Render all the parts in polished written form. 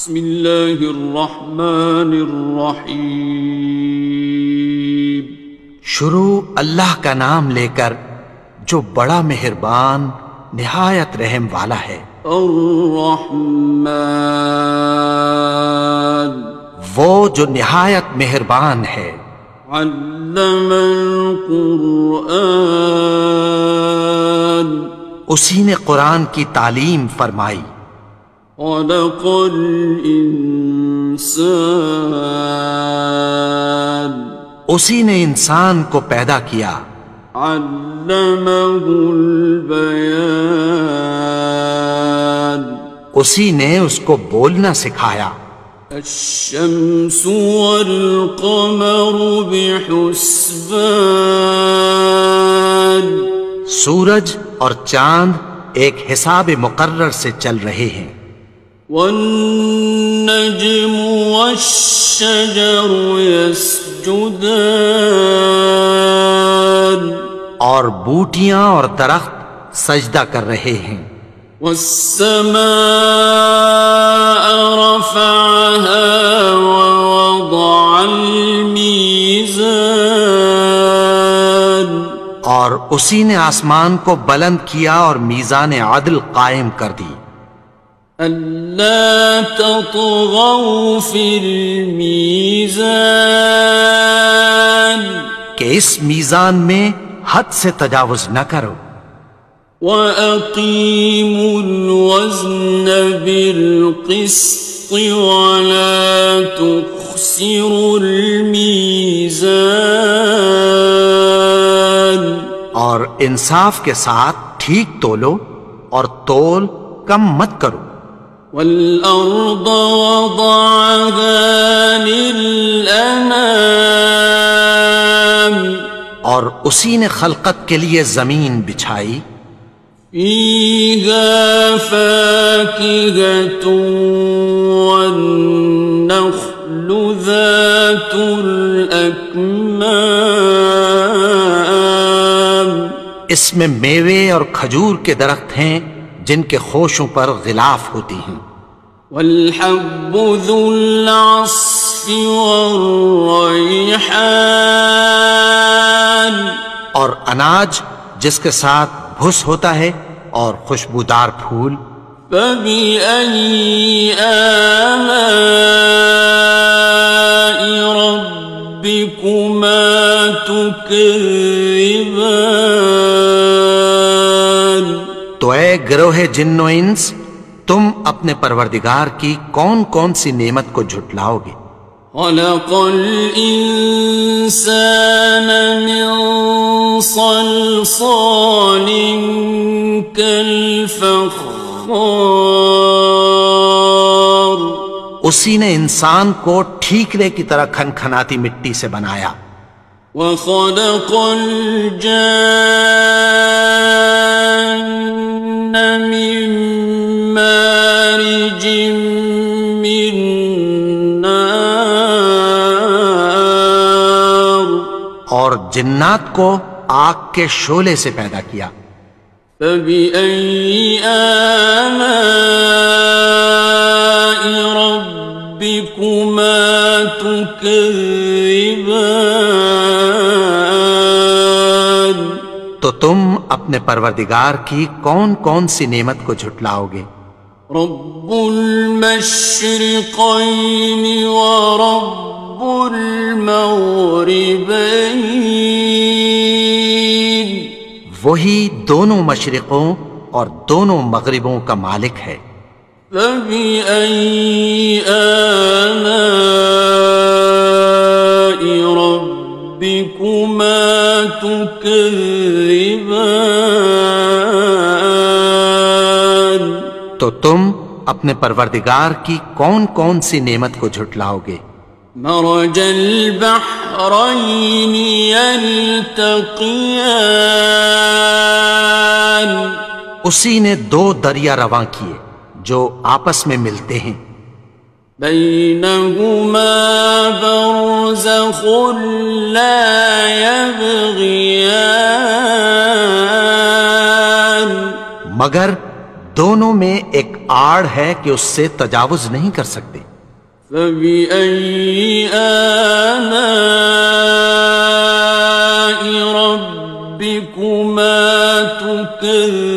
بسم اللہ الرحمن الرحیم۔ شروع اللہ کا نام لے کر جو بڑا مہربان نہایت رحم والا ہے۔ الرحمن، وہ جو نہایت مہربان ہے۔ علم القرآن، اسی نے قرآن کی تعلیم فرمائی۔ خلق الانسان، اسی نے انسان کو پیدا کیا۔ علمہ البیان، اسی نے اس کو بولنا سکھایا۔ الشمس والقمر بحسبان، سورج اور چاند ایک حساب مقرر سے چل رہے ہیں۔ والنجم والشجر يسجدان، اور بوٹیاں اور درخت سجدہ کر رہے ہیں۔ والسماء رفعها ووضع الميزان، اور اسی نے آسمان کو بلند کیا اور میزان عدل قائم کر دی۔ ألا تطغوا في الميزان، کہ اس میزان میں حد سے تجاوز نہ کرو۔ وأقيموا الوزن بالقسط ولا تخسروا الميزان، اور انصاف کے ساتھ ٹھیک تولو اور تول کم مت کرو۔ والأرض وضعها للأنام، اور اسی نے خلقت کے لیے زمین بچھائی۔ فيها فاكهة والنخل ذات الأكمام، اس میں میوے اور کھجور کے درخت ہیں جن کے خوشوں پر غلاف ہوتی ہیں۔ والحب ذو العصف والريحان، اور اناج جس کے ساتھ بھس ہوتا ہے اور خوشبودار پھول۔ فبأي آلاء ربكما تكذبان، تو اے گروہ جن و انس، تم اپنے پروردگار کی کون کون سی نعمت کو جھٹلاؤ گے؟ خلق الإنسان من صلصال كالفخار، اسی نے انسان کو ٹھیکرے کی طرح کھنکھناتی مٹی سے بنایا۔ وخلق الجان من مارج من نار، اور جنات کو آگ کے شعلے سے پیدا کیا۔ فبأي آلاء ربكما تكذبان، تو تم اپنے پروردگار کی کون کون سی نعمت کو جھٹلاؤ گے؟ رب المشرقين ورب المغربين، وہی دونوں مشرقوں اور دونوں مغربوں کا مالک ہے۔ فبأي آلاء ربكما تكذبان، تو تم اپنے پروردگار کی کون کون سی نعمت کو جھٹلاؤ گے؟ مرج البحرين يلتقيان، اسی نے دو دریا رواں کیے جو آپس میں ملتے ہیں۔ بينهما برزخ لا يبغيان، مگر دونوں میں ایک آڑ ہے کہ اس سے تجاوز نہیں کر سکتے۔ فَبِأَيِّ آلَاءِ رَبِّكُمَا تُكَذِّبَانِ؟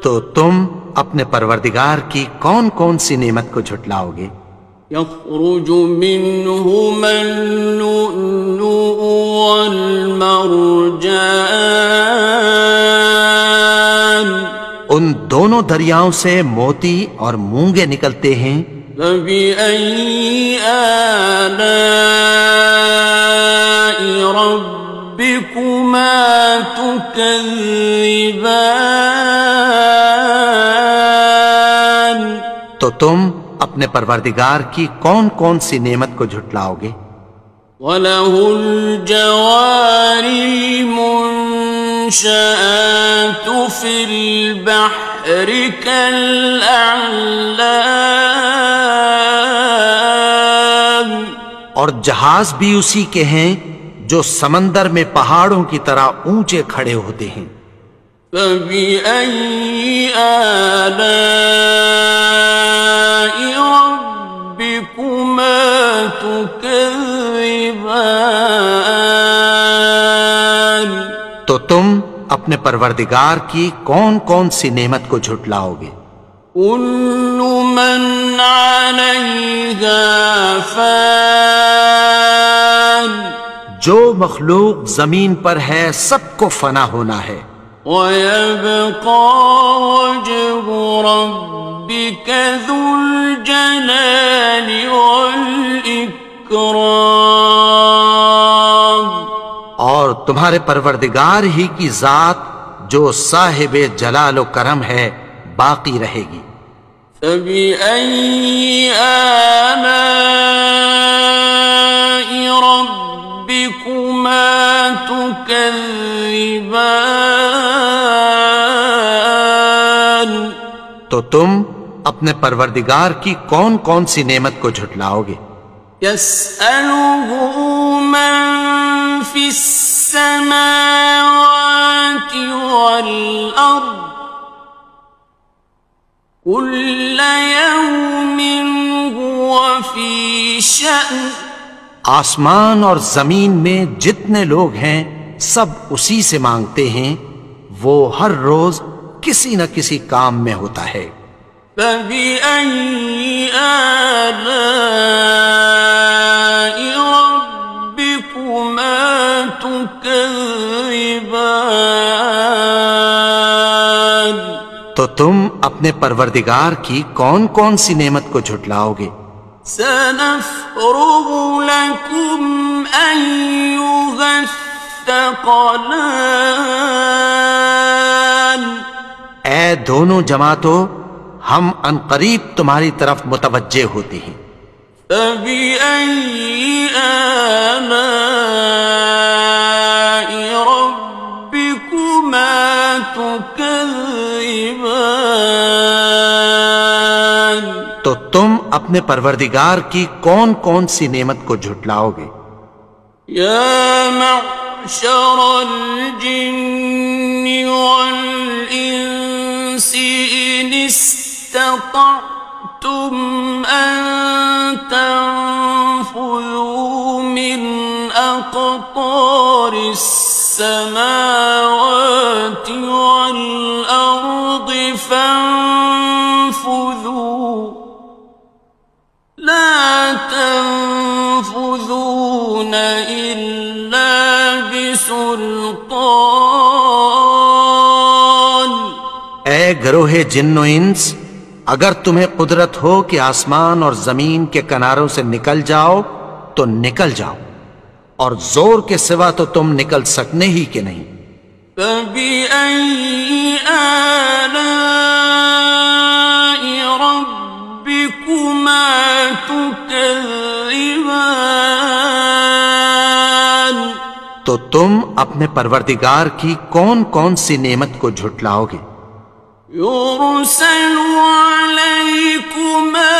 تو تم اپنے پروردگار کی کون کون سی نعمت کو جھٹلاؤ گے؟ يَخْرُجُ مِنْهُمَا اللُّؤْلُؤُ وَالْمَرْجَانُ، ان دونوں دریاؤں سے موتی اور مونگے نکلتے ہیں۔ فَبِأَيِّ آلَاءِ رَبِّكُمَا تُكَذِّبَانِ؟ تو تم اپنے پروردگار کی کون کون سی نعمت کو جھٹلاؤ گے؟ وَلَهُ الْجَوَارِ الْمُنشَآتُ فِي الْبَحْرِ كَالْأَعْلَامِ، اور جہاز بھی اسی کے ہیں جو سمندر میں پہاڑوں کی طرح اونچے کھڑے ہوتے ہیں۔ فَبِأَيِّ آلَاءِ رَبِّكُمَا تُكَذِّبَانِ؟ تو تم اپنے پروردگار کی کون کون سی نعمت کو جھٹلاؤ گے؟ كُلُّ مَنْ عَلَيْهَا فَانٍ، جو مخلوق زمین پر ہے سب کو فنا ہونا ہے۔ وَيَبْقَى وَجْهُ رَبِّكَ ذُو الْجَلَالِ وَالْإِكْرَامِ، اور تمہارے پروردگار ہی کی ذات جو صاحب جلال و کرم ہے باقی رہے گی۔ فَبِأَيِّ آلَاءِ رَبِّكُمَا تُكَذِّبَانِ؟ تو تم اپنے پروردگار کی کون کون سی نعمت کو جھٹلاؤ گے؟ يَسْأَلُهُ مَن فِي السَّمَاوَاتِ وَالْأَرْضِ كُلَّ يَوْمٍ هُوَ فِي شَأْنٍ، آسمان اور زمین میں جتنے لوگ ہیں سب اسی سے مانگتے ہیں، وہ ہر روز کسی نہ کسی کام میں ہوتا ہے۔ فَبِأَيِّ آلَاءِ رَبِّكُمَا تُكَذِّبَانِ؟ تو تم اپنے پروردگار کی کون کون سی نعمت کو جھٹلاؤ گے؟ سَنَفْرُغُ لَكُمْ أَيُّهَ الثَّقَلَانِ، اے دونوں جماعتوں، ہم عنقریب تمہاری طرف متوجہ ہوتے ہیں۔ فَبِأَيِّ آلَاءِ رَبِّكُمَا تُكَذِّبَانِ؟ تو تم اپنے پروردگار کی کون کون سی نعمت کو جھٹلاؤ گے؟ يَا مَعْشَرَ الْجِنِّ وَالْإِنسِ إِنِ اسْتَطَعْتُمْ أَن تَنفُذُوا مِنْ أَقْطَارِ السَّمَاوَاتِ وَالْأَرْضِ فَانفُذُوا لَا تَنفُذُونَ إِلَّا بِسُلْطَانٍ۔ اے گروہ جن و انس، اگر تمہیں قدرت ہو کہ آسمان اور زمین کے کناروں سے نکل جاؤ تو نکل جاؤ، اور زور کے سوا تو تم نکل سکنے ہی کہ نہیں۔ فَبِأَيِّ آلَاءِ رَبِّكُمَا تُكَذِّبَانِ؟ تو تم اپنے پروردگار کی کون کون سی نعمت کو جھٹلاؤ گے؟ يُرْسَلُ عَلَيْكُمَا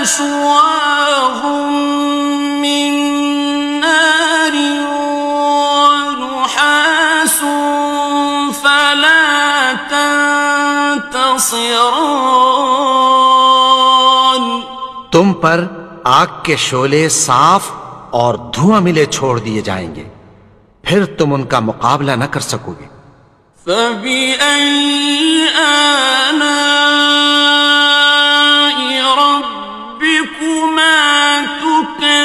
شُوَاظٌ مِّن نَّارٍ وَنُحَاسٌ ناصران تم پر آگ کے شعلے صاف اور دھواں ملے چھوڑ دیے جائیں گے، پھر تم ان کا مقابلہ نہ کر سکو گے۔ فَبِأَيِّ آلَاءِ رَبِّكُمَا تُكَذِّبَانِ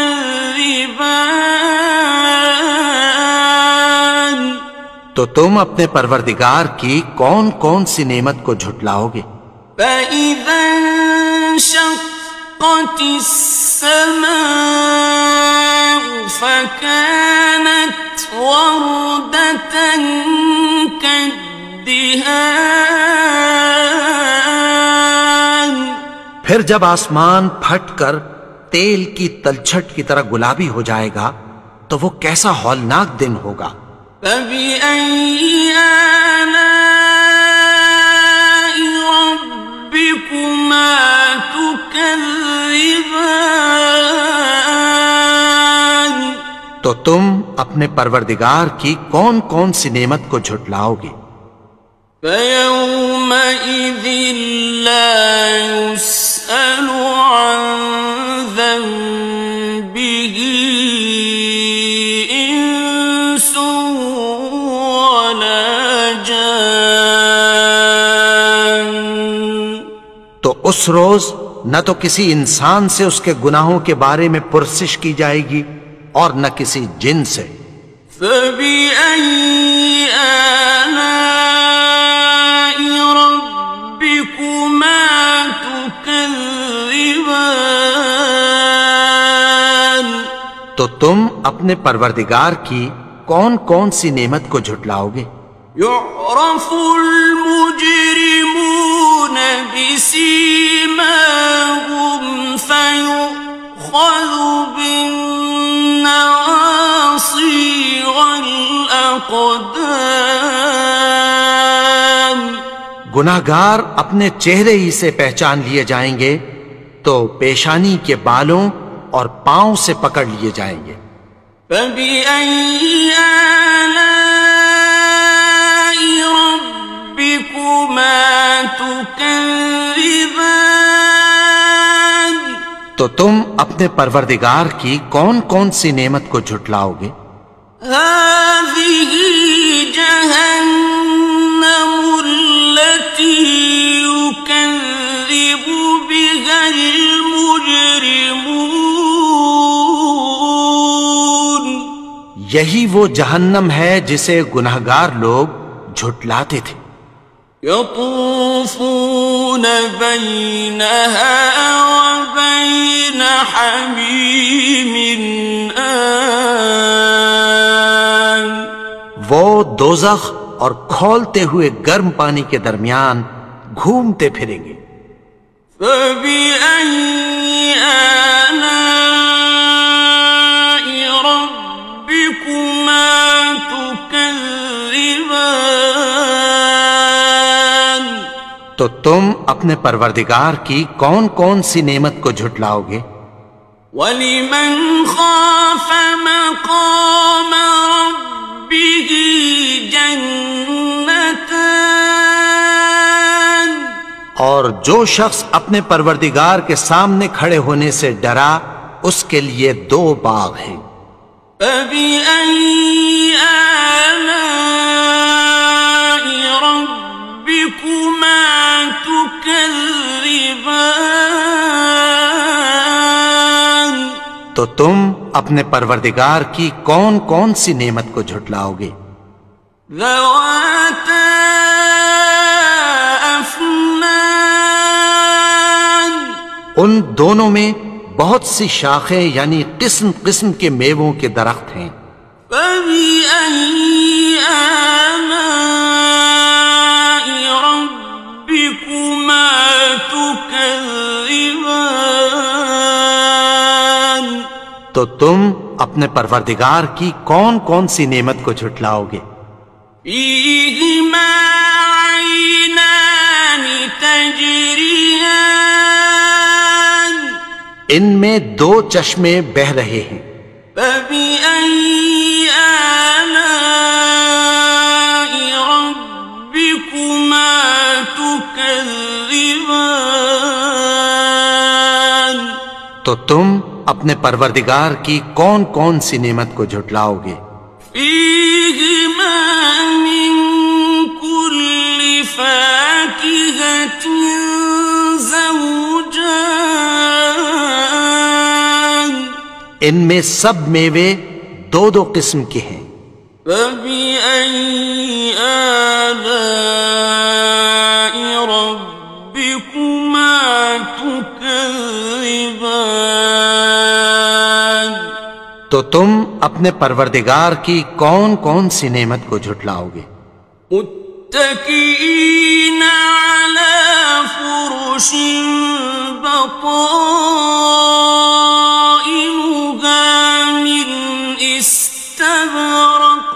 تو تم اپنے پروردگار کی کون کون سی نعمت کو جھٹلاؤ گے؟ فَإِذَا انشَقَّتِ السَّمَاءُ فَكَانَتْ وَرْدَةً كَالدِّهَانِ پھر جب آسمان پھٹ کر تیل کی تلچھٹ کی طرح گلابی ہو جائے گا تو وہ کیسا ہولناک دن ہوگا۔ فَبِأَيِّ آلَاءِ رَبِّكُمَا تُكَذِّبَانِ تو تم اپنے پروردگار کی کون کون سی نعمت کو جھٹلاؤ گے؟ فَيَوْمَئِذٍ لَا يُسْأَلُ عَنْ ذَنبِهِ إِنسٌ وَلَا جَانٌ تو اس روز نہ تو کسی انسان سے اس کے گناہوں کے بارے میں پرسش کی جائے گی اور نہ کسی جن سے۔ فَبِأَيِّ آلَاءِ رَبِّكُمَا تُكَذِّبَانِ تو تم اپنے پروردگار کی کون کون سی نعمت کو جھٹلاؤ گے؟ يُعْرَفُ الْمُجْرِمُونَ بِسِيمَاهُمْ فَيُؤْخَذُ بِالنَّوَاصِي وَالْأَقْدَامِ گناہگار اپنے چہرے ہی سے پہچان لیے جائیں گے تو پیشانی کے بالوں اور پاؤں سے پکڑ لیے جائیں گے۔ فَبِأَيِّ آلَاءِ رَبِّكُمَا تُكَذِّبَانِ تو تم اپنے پروردگار کی کون کون سی نعمت کو جھٹلاؤ گے؟ هَذِهِ جَهَنَّمُ الَّتِي يُكَذِّبُ بِهَا الْمُجْرِمُونَ یہی وہ جہنم ہے جسے گناہگار لوگ جھٹلاتے تھے۔ يَطُوفُونَ بَيْنَهَا وَبَيْنَ حَمِيمٍ آنٍ وہ دوزخ اور کھولتے ہوئے گرم پانی کے درمیان گھومتے پھریں گے۔ فَبِأَيِّ آلَاءِ رَبِّكُمَا تُكَذِّبَانِ تو تم اپنے پروردگار کی کون کون سی نعمت کو جھٹلاؤ گے؟ وَلِمَنْ خَافَ مَقَامَ رَبِّهِ جَنَّتَانِ اور جو شخص اپنے پروردگار کے سامنے کھڑے ہونے سے ڈرا اس کے لیے دو باغ ہیں۔ فَبِأَيِّ آلَاءِ رَبِّكُمَا تُكَذِّبَانِ تو تم اپنے پروردگار کی کون کون سی نعمت کو جھٹلاؤ گے؟ ذَوَاتَا أَفْنَانٍ ان دونوں میں بہت سی شاخیں یعنی قسم قسم کے میووں کے درخت ہیں۔ فَبِأَيِّ آلَاءِ رَبِّكُمَا تُكَذِّبَانِ تو تم اپنے پروردگار کی کون کون سی نعمت کو جھٹلاؤ گے؟ فِيهِمَا عَيْنَانِ تَجْرِيَانِ ان میں دو چشمے بہہ رہے ہیں۔ فَبِأَيِّ آلَاءِ رَبِّكُمَا تُكَذِّبَانِ تو تم اپنے پروردگار کی کون کون سی نعمت کو جھٹلاؤ گے؟ فیہما من کل فاکہۃ زوجان، ان میں سب میوے دو دو قسم کے ہیں۔ فبأي آلاء ربكما تكذبان، تو تم اپنے پروردگار کی کون کون سی نعمت کو جھٹلاؤ گے؟ متكئين على فرش بطائنها من استبرق،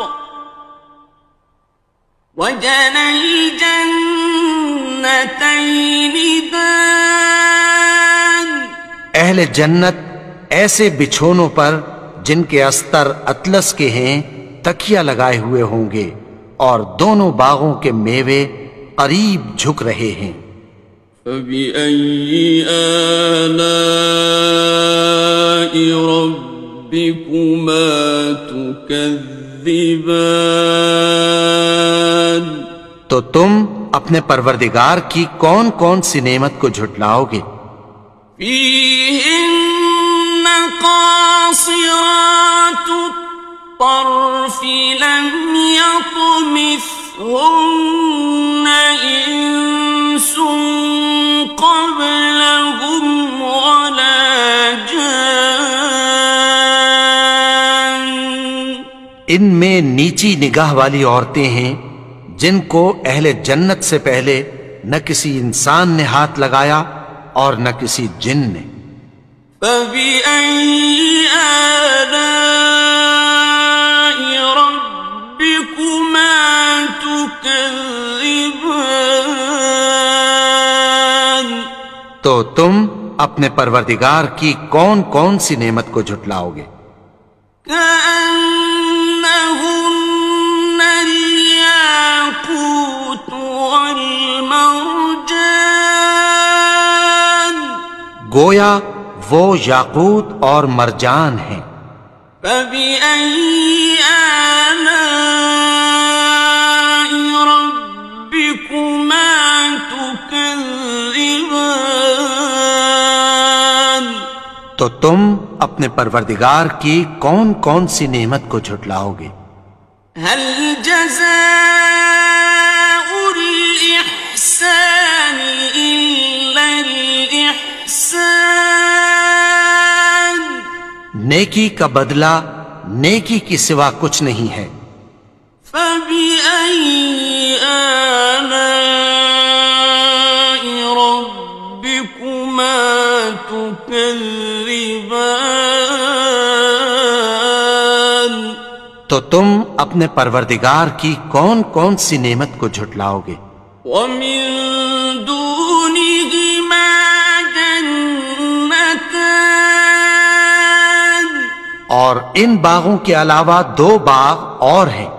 وجنى الجنتين دان، اہل جنت ایسے بچھونوں پر جن کے استر اطلس کے ہیں تکیہ لگائے ہوئے ہوں گے، اور دونوں باغوں کے میوے قریب جھک رہے ہیں۔ فبأي آلاء ربكما تكذبان، تو تم اپنے پروردگار کی کون کون سی نعمت کو جھٹلاؤ گے؟ فيهن قاصرات الطرف لم يطمثهن إنس قبلهم ولا جان، ان میں نیچی نگاہ والی عورتیں ہیں جن کو اہل جنت سے پہلے نہ کسی انسان نے ہاتھ لگایا اور نہ کسی جن نے۔ فبأي آلاء ربكما تكذبان، تو تم اپنے پروردگار کی کون کون سی نعمت کو جھٹلاؤ گے؟ كأنهن الياقوت والمرجان، گویا وہ یاقوت اور مرجان ہیں۔ فبأي آلاء ربكما تكذبان، تو تم اپنے پروردگار کی کون کون سی نعمت کو جھٹلاؤ گے؟ هل جزاء الإحسان إلا الإحسان، نیکی کا بدلہ نیکی کی سوا کچھ نہیں ہے۔ فبأي آلاء ربكما تكذبان، تو تم اپنے پروردگار کی کون کون سی نعمت کو جھٹلاؤ گے؟ ومن دونهما جنتان، اور ان باغوں کے علاوہ دو باغ اور ہیں۔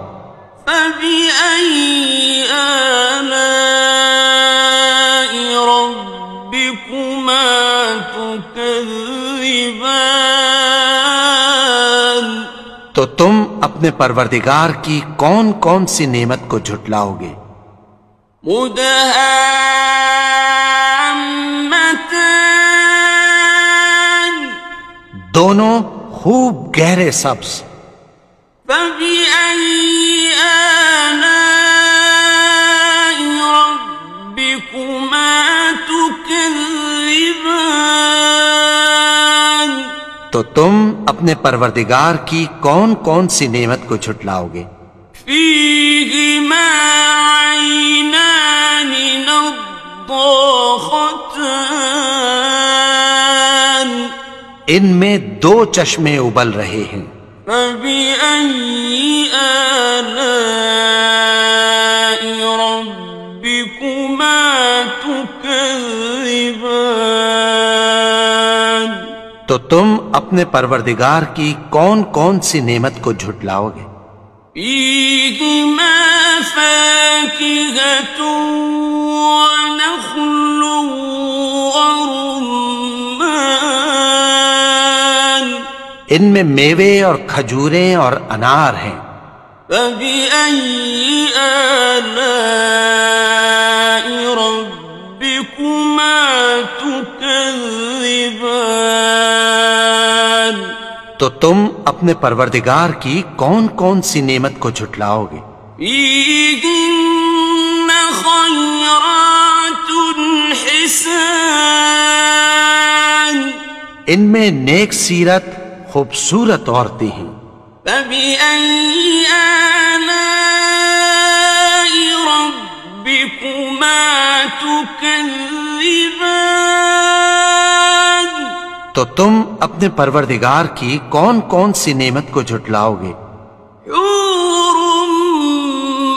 فبأي آلاء ربكما تكذبان، تو تم اپنے پروردگار کی کون کون سی نعمت کو جھٹلاؤ گے؟ مدہامتان، دونوں خوب گہرے سبز۔ فبأي آلاء ربكما تكذبان، تو تم اپنے پروردگار کی کون کون سی نعمت کو جھٹلاؤ گے؟ فيهما عينان نضاختان، ان میں دو چشمے ابل رہے ہیں۔ فبأي آلاء ربكما تكذبان، تو تم اپنے پروردگار کی کون کون سی نعمت کو جھٹلاؤ گے؟ فيهما فاكهة ونخل ورمان، ان میں میوے اور کھجوریں اور انار ہیں۔ فبأي آلاء ربكما تكذبان؟ تو تم اپنے پروردگار کی کون کون سی نعمت کو جھٹلاؤ گے؟ فيهن خيرات حسان، ان میں نیک سیرت خوبصورت عورتیں ہیں۔ فبأي آلاء ربكما تكذبان؟ تو تم اپنے پروردگار کی کون کون سی نعمت کو جھٹلاؤ گے؟ حور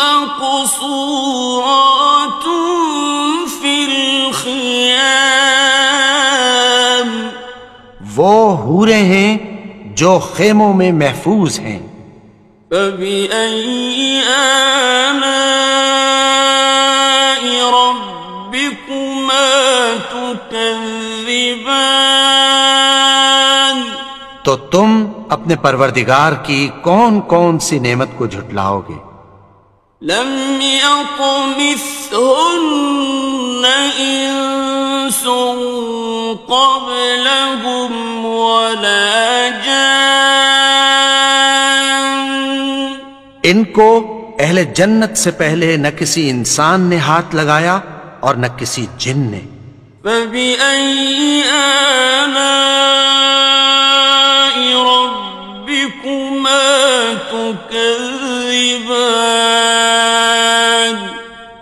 مقصورات في الخيام، وہ حوریں ہیں جو خیموں میں محفوظ ہیں۔ فبأي آلاء ربكما تكذبان؟ تو تم اپنے پروردگار کی کون کون سی نعمت کو جھٹلاؤ گے؟ لم يطمثهن إنس قبلهم ولا جان، ان کو اہل جنت سے پہلے نہ کسی انسان نے ہاتھ لگایا اور نہ کسی جن نے۔ فبأي آلاء ربكما تكذبان؟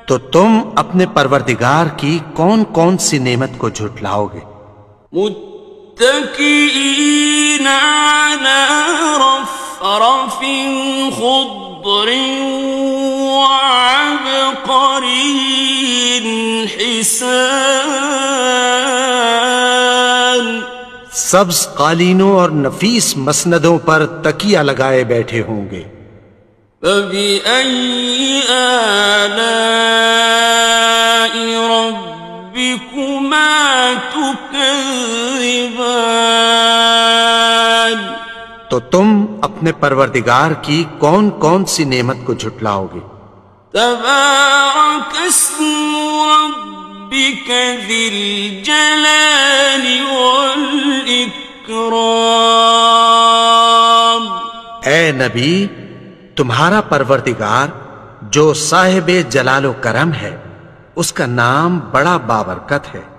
تو تم اپنے پروردگار کی کون کون سی نعمت کو جھٹلاؤ گے؟ متكئين على رفرف خضر وعبقري حسان، سبز قالینوں اور نفیس مسندوں پر تکیہ لگائے بیٹھے ہوں گے۔ فبأي آلاء ربكما تكذبان؟ تو تم اپنے پروردگار کی کون کون سی نعمت کو جھٹلاؤ گے؟ تبارك اسم ربك ذي الجلال والإكرام۔ اے نبی، تمہارا پروردگار جو صاحب جلال و کرم ہے، اس کا نام بڑا بابرکت ہے۔